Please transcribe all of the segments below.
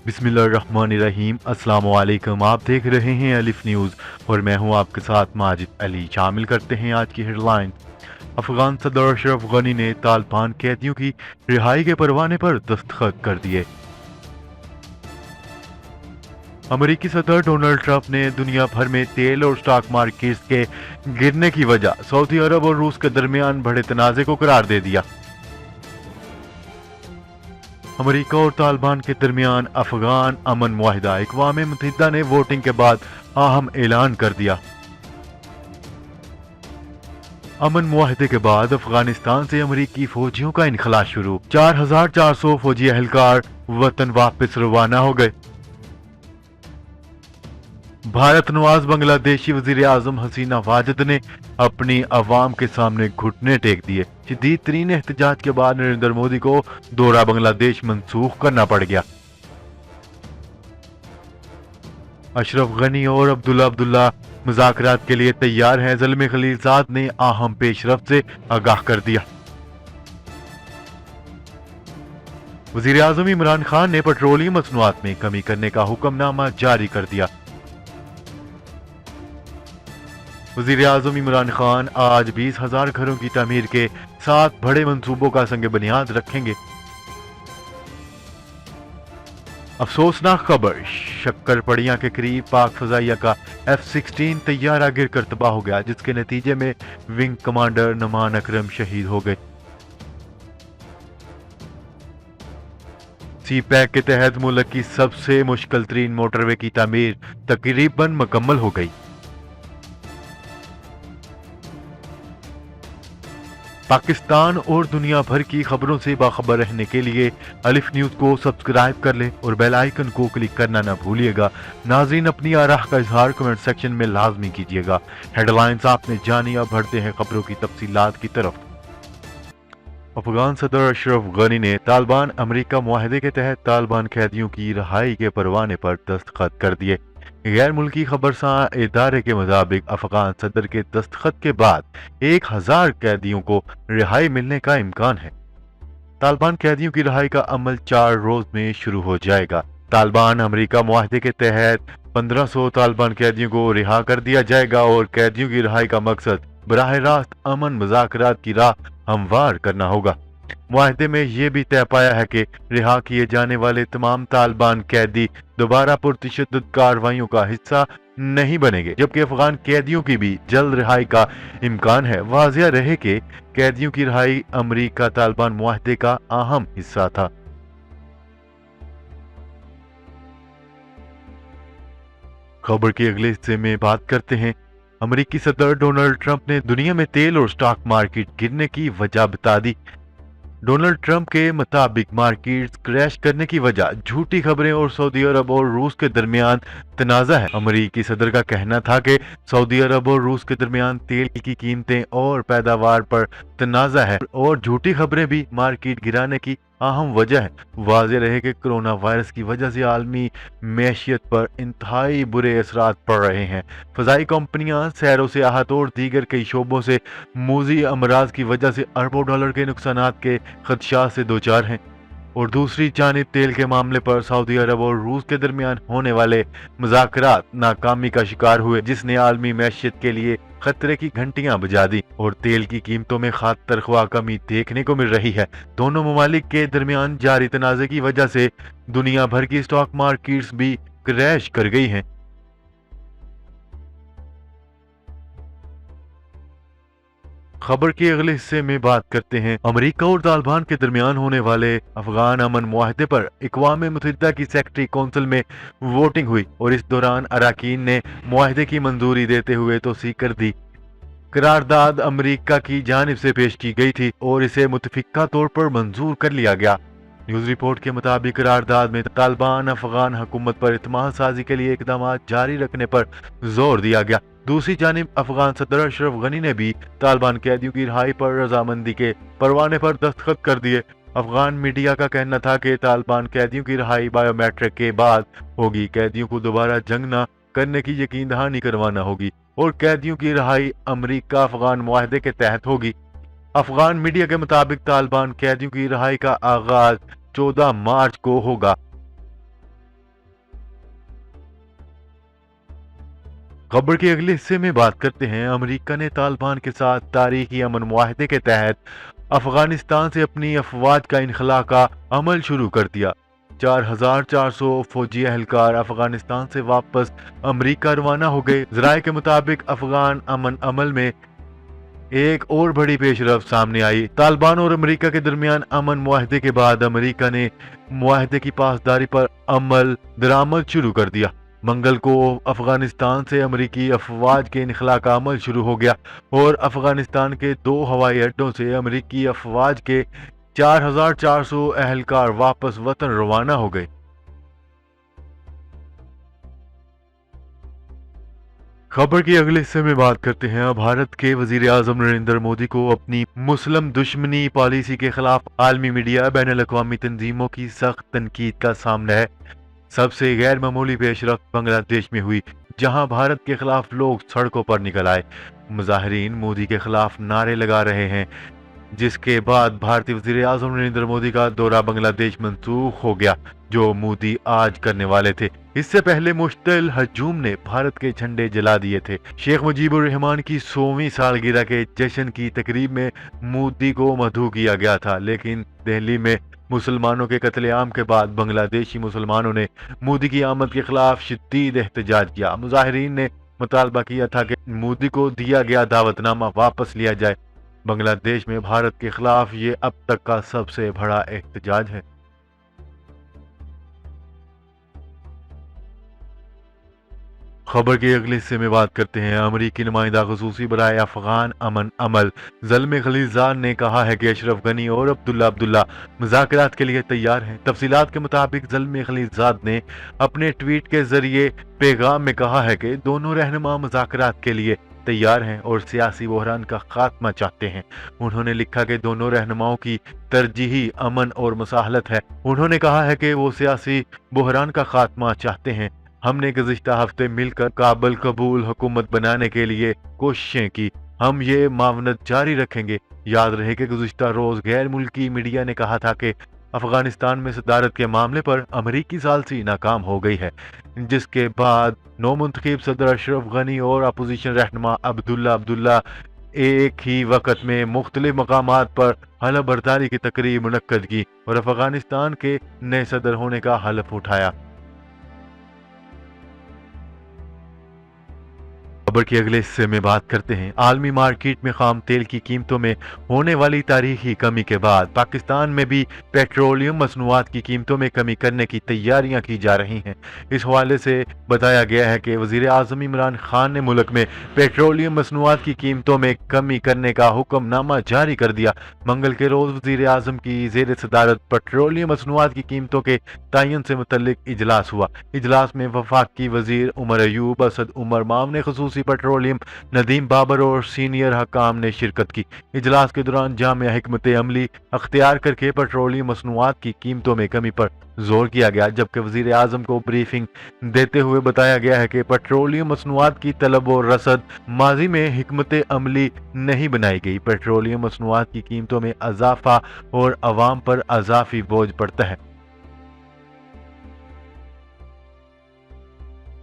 बिस्मिल्लाहिर्रहमानिर्रहीम। अस्सलाम वालेकुम। आप देख रहे हैं अलिफ न्यूज़ और मैं हूं आपके साथ माजिद अली। शामिल करते हैं आज की हेडलाइन। अफगान सदर अशरफ गनी ने तालिबान कैदियों की रिहाई के परवाने पर दस्तखत कर दिए। अमेरिकी सदर डोनाल्ड ट्रंप ने दुनिया भर में तेल और स्टॉक मार्केट्स के गिरने की वजह सऊदी अरब और रूस के दरमियान बढ़े तनाज़े को करार दे दिया। अमेरिका और तालिबान के दरमियान अफगान अमन मुआहिदा अक़वाम मुत्तहिदा ने वोटिंग के बाद अहम ऐलान कर दिया। अमन मुआहिदे के बाद अफगानिस्तान से अमेरिकी फौजियों का इनखला शुरू। 4400 फौजी एहलकार वतन वापस रवाना हो गए। भारत नवाज बांग्लादेशी वजीर आजम हसीना वाजिद ने अपनी अवाम के सामने घुटने टेक दिए। शदीद तरीन एहतजाज के बाद नरेंद्र मोदी को दौरा बांग्लादेश मंसूख करना पड़ गया। अशरफ गनी और अब्दुल्ला मुज़ाकरात के लिए तैयार हैं। ज़ल्मी खलीलज़ाद ने अहम पेशरफ्त से आगाह कर दिया। वजीर आजम इमरान खान ने पेट्रोलियम मसनूआत में कमी करने का हुक्मनामा जारी कर दिया। वजीर आजम इमरान खान आज 20,000 घरों की तामीर के 7 बड़े मंसूबों का संग बुनियाद रखेंगे। अफसोसनाक खबर, शक्करपड़िया के करीब पाक फजाइया का F-16 तैयारा गिर कर तबाह हो गया, जिसके नतीजे में विंग कमांडर नमान अकरम शहीद हो गए। सी पैक के तहत मुल्क की सबसे मुश्किल तरीन मोटरवे की तामीर तकरीबन मुकम्मल हो गई। पाकिस्तान और दुनिया भर की खबरों से बाखबर रहने के लिए अलिफ न्यूज़ को सब्सक्राइब कर लें और बेल आइकन को क्लिक करना ना भूलिएगा। नाज़रीन, अपनी आराह का इजहार कमेंट सेक्शन में लाजमी कीजिएगा। हेडलाइंस आपने जानी, अब बढ़ते हैं खबरों की तफसीलात की तरफ। अफगान सदर अशरफ गनी ने तालिबान अमेरिका मुआहदे के तहत तालिबान कैदियों की रिहाई के परवाने पर दस्तखत कर दिए। गैर मुल्की खबरसां इदारे के मुताबिक अफगान सदर के दस्तखत के बाद 1000 कैदियों को रिहाई मिलने का इम्कान है। तालिबान कैदियों की रिहाई का अमल 4 रोज में शुरू हो जाएगा। तालिबान अमेरिका मुआहदे के तहत 1500 तालिबान कैदियों को रिहा कर दिया जाएगा और कैदियों की रिहाई का मकसद बराह रास्त अमन मुज़ाकरात की राह हमवार करना होगा। मुआहदे में यह भी तय पाया है कि रिहा किए जाने वाले तमाम तालिबान कैदी दोबारा पुरतशद्दुद कार्रवाइयों का हिस्सा नहीं बनेंगे, जबकि अफगान कैदियों की भी जल्द रिहाई का इम्कान है। वाज़िया रहे कि कैदियों की रिहाई अमेरिका तालिबान मुआहदे का अहम हिस्सा था। खबर के अगले हिस्से में बात करते हैं। अमेरिकी सदर डोनाल्ड ट्रंप ने दुनिया में तेल और स्टॉक मार्केट गिरने की वजह बता दी। डोनाल्ड ट्रंप के मुताबिक मार्केट्स क्रैश करने की वजह झूठी खबरें और सऊदी अरब और रूस के दरमियान तनाज़ा है। अमेरिकी सदर का कहना था कि सऊदी अरब और रूस के दरमियान तेल की कीमतें और पैदावार पर तनाज़ा है और झूठी खबरें भी मार्केट गिराने की अहम वजह है। वाज़ेह रहे कि कोरोना वायरस की वजह से आलमी मैशियत पर इंतहाई बुरे असरात पड़ रहे हैं। फ़ज़ाई कंपनियां सैरों से आहत और दीगर कई शोबों से मूजी अमराज की वजह से अरबों डॉलर के नुकसानात के खदशात से दो चार हैं। और दूसरी जानिब तेल के मामले पर सऊदी अरब और रूस के दरमियान होने वाले मुज़ाकरात नाकामी का शिकार हुए, जिसने आलमी मैशियत के लिए खतरे की घंटियां बजा दी और तेल की कीमतों में खातर ख्वाह कमी देखने को मिल रही है। दोनों ममालिक के दरमियान जारी तनाज़े की वजह से दुनिया भर की स्टॉक मार्केट्स भी क्रैश कर गई हैं। खबर के अगले हिस्से में बात करते हैं। अमेरिका और तालिबान के दरमियान होने वाले अफगान अमन मुआहदे पर अक़वाम मुत्तहिदा की सेक्रेटरी काउंसिल में वोटिंग हुई और इस दौरान अरकान ने मुआहदे की मंजूरी देते हुए तौसीक कर दी। करारदाद अमेरिका की जानिब से पेश की गई थी और इसे मुतफिका तौर पर मंजूर कर लिया गया। न्यूज रिपोर्ट के मुताबिक करारदाद में तालिबान अफगान हुकूमत पर इत्मीनान साजी के लिए इकदाम जारी रखने पर जोर दिया गया। दूसरी जानिब अफगान सदर अशरफ गनी ने भी तालिबान कैदियों की रिहाई पर रजामंदी के परवाने पर दस्तखत कर दिए। अफगान मीडिया का कहना था कि तालिबान कैदियों की रिहाई बायोमेट्रिक के बाद होगी। कैदियों को दोबारा जंग न करने की यकीन दहानी करवाना होगी और कैदियों की रिहाई अमेरिका अफगान मुआहदे के तहत होगी। अफगान मीडिया के मुताबिक तालिबान कैदियों की रिहाई का आगाज 14 मार्च को होगा। खबर के अगले हिस्से में बात करते हैं। अमेरिका ने तालिबान के साथ तारीखी अमन मुआहदे के तहत अफगानिस्तान से अपनी अफवाज का इनखला का अमल शुरू कर दिया। 4,400 फौजी एहलकार अफगानिस्तान से वापस अमेरिका रवाना हो गए। जराये के मुताबिक अफगान अमन अमल में एक और बड़ी पेशरफ सामने आई। तालिबान और अमेरिका के दरमियान अमन मुआहदे के बाद अमेरिका ने मुआहदे की पासदारी पर अमल दरामद शुरू कर दिया। मंगल को अफगानिस्तान से अमेरिकी अफवाज के इनखला का अमल शुरू हो गया और अफगानिस्तान के 2 हवाई अड्डों से अमेरिकी अफवाज के 4,400 एहलकार वापस वतन रवाना हो गए। खबर के अगले हिस्से में बात करते हैं। भारत के वजीर आजम नरेंद्र मोदी को अपनी मुस्लिम दुश्मनी पॉलिसी के खिलाफ आलमी मीडिया बैनुल-अक़वामी तंजीमों की सख्त तनकीद का सामना है। सबसे गैर मामूली पेशरफ्त बांग्लादेश में हुई, जहां भारत के खिलाफ लोग सड़कों पर निकल आए। मुजाहिरीन मोदी के खिलाफ नारे लगा रहे हैं, जिसके बाद भारतीय वजीर आजम नरेंद्र मोदी का दौरा बांग्लादेश मंसूख हो गया, जो मोदी आज करने वाले थे। इससे पहले मुश्तइल हजूम ने भारत के झंडे जला दिए थे। शेख मुजीबुर रहमान की 100वीं सालगिरह के जश्न की तकरीब में मोदी को मदऊ किया गया था, लेकिन दिल्ली में मुसलमानों के कत्लेआम के बाद बांग्लादेशी मुसलमानों ने मोदी की आमद के खिलाफ शदीद एहतजाज किया। मुजाहिरीन ने मुतालबा किया था कि मोदी को दिया गया दावतनामा वापस लिया जाए। बांग्लादेश में भारत के खिलाफ ये अब तक का सबसे बड़ा एहतजाज है। खबर के अगले हिस्से में बात करते हैं। अमरीकी नुमाइंदा ख़ुसूसी बराए अफगान अमन अमल ज़ल्मे खलीलज़ाद ने कहा है कि अशरफ गनी और अब्दुल्ला मुज़ाकरात के लिए तैयार हैं। तफसीलात के मुताबिक ज़ल्मे खलीलज़ाद ने अपने ट्वीट के जरिए पैगाम में कहा है कि दोनों रहनुमा मुज़ाकरात के लिए तैयार हैं और सियासी बहरान का खात्मा चाहते हैं। उन्होंने लिखा कि दोनों रहनुमाओं की तरजीही अमन और मुसाहलत है। उन्होंने कहा है कि वो सियासी बहरान का खात्मा चाहते हैं। हमने गुज़िश्ता हफ्ते मिलकर काबिल कबूल हुकूमत बनाने के लिए कोशिशें की। हम ये मावनत जारी रखेंगे। याद रहे कि गुज़िश्ता रोज़ गैर मुल्की मीडिया ने कहा था कि अफगानिस्तान में सदारत के मामले पर अमरीकी सालसी नाकाम हो गई है, जिसके बाद नौमुंतखब सदर अशरफ गनी और अपोजिशन रहनुमा अब्दुल्ला एक ही वक्त में मुख्तलिफ मकामात पर हलफ बर्दारी की तकरीब मुनक्कद की और अफगानिस्तान के नए सदर होने का हलफ उठाया। खबर के अगले हिस्से में बात करते हैं। आलमी मार्केट में खाम तेल की कीमतों में होने वाली तारीखी कमी के बाद पाकिस्तान में भी पेट्रोलियम मसनूआत की कीमतों में कमी करने की तैयारियां की जा रही हैं। इस हवाले से बताया गया है कि वजीर आजम इमरान खान ने मुल्क में पेट्रोलियम मसनूआत की कीमतों में कमी करने का हुक्मनामा जारी कर दिया। मंगल के रोज वजीर आजम की जेर सदारत पेट्रोलियम मसनूआत की कीमतों के तयन से मुतल्लिक इजलास हुआ। इजलास में वफाकी वजीर उमर अयूब, असद उमर मामने खसूसी पेट्रोलियम, नदीम बाबर और सीनियर हकाम ने शिरकत की। इजलास के दौरान जामिया हिकमत अमली अख्तियार करके पेट्रोलियम मसनूआत की कीमतों में कमी पर जोर किया गया, जबकि वजीर आजम को ब्रीफिंग देते हुए बताया गया है कि पेट्रोलियम मसनूआत की तलब और रसद माजी में हिकमत अमली नहीं बनाई गई। पेट्रोलियम मसनूआत की कीमतों में इजाफा और अवाम पर अजाफी बोझ पड़ता है।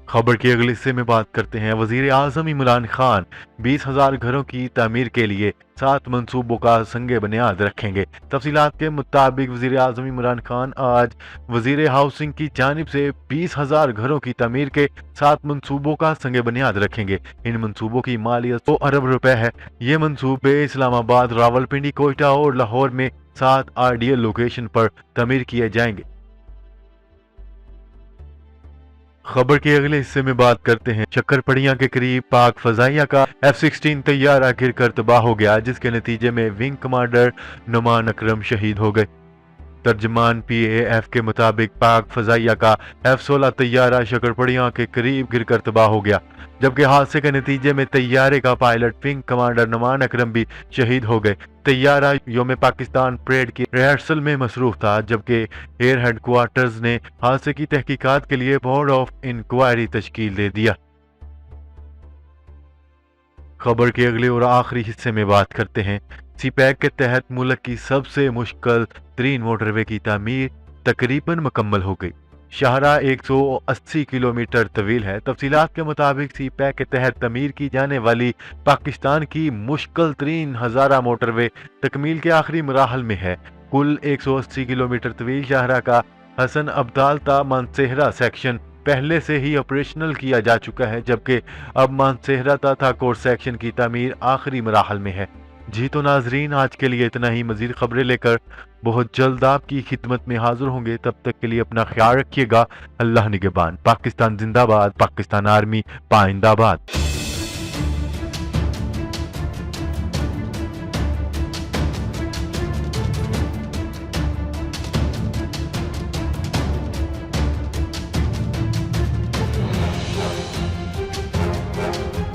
खबर के अगले हिस्से में बात करते हैं। वजीर आजम इमरान खान 20,000 घरों की तामीर के लिए 7 मंसूबों का संगे बुनियाद रखेंगे। तफसीलात के मुताबिक वजीर आजम इमरान खान आज वजीर हाउसिंग की जानिब से 20,000 घरों की तामीर के 7 मंसूबों का संगे बुनियाद रखेंगे। इन मंसूबों की मालियत 100 अरब रुपए है। ये मंसूबे इस्लामाबाद, रावलपिंडी, कोयटा और लाहौर में 7 आइडियल लोकेशन पर तामीर किए जाएंगे। खबर के अगले हिस्से में बात करते हैं। शक्करपड़िया के करीब पाक फजाइया का F-16 तैयारा गिरकर तबाह हो गया, जिसके नतीजे में विंग कमांडर नुमान अकरम शहीद हो गए। तर्जमान PAF के मुताबिक पाक फजाइया का F-16 तैयारा शक्करपड़िया के करीब गिरकर तबाह हो गया, जबकि हादसे के नतीजे में तैयारे का पायलट विंग कमांडर नुमान अकरम भी शहीद हो गए। तैयारा योम पाकिस्तान परेड की रिहर्सल में मसरूफ था, जबकि एयर हेडक्वार्टर्स ने हादसे की तहकीकात के लिए बोर्ड ऑफ इंक्वायरी तश्कील दे दिया। खबर के अगले और आखिरी हिस्से में बात करते हैं। सीपैक के तहत मुल्क की सबसे मुश्किल तरीन मोटरवे की तामीर तकरीबन मुकम्मल हो गई। شاہراہ 180 کلومیٹر طویل ہے۔ تفصیلات کے مطابق سی پیک کے تحت تعمیر کی جانے والی پاکستان کی مشکل ترین ہزارہ موٹر وے تکمیل کے آخری مراحل میں ہے۔ کل 180 کلومیٹر طویل شاہراہ کا حسن ابدال تا مانسہرہ سیکشن پہلے سے ہی آپریشنل کیا جا چکا ہے، جبکہ اب مانسہرہ تا تھاکور سیکشن کی تعمیر آخری مراحل میں ہے۔ جی تو ناظرین، آج کے لیے اتنا ہی۔ مزید خبریں لے کر بہت جلد آپ کی خدمت میں حاضر ہوں گے۔ تب تک کے لیے اپنا خیال رکھیے گا۔ اللہ نگہبان۔ پاکستان زندہ باد، پاکستان آرمی پائندہ باد۔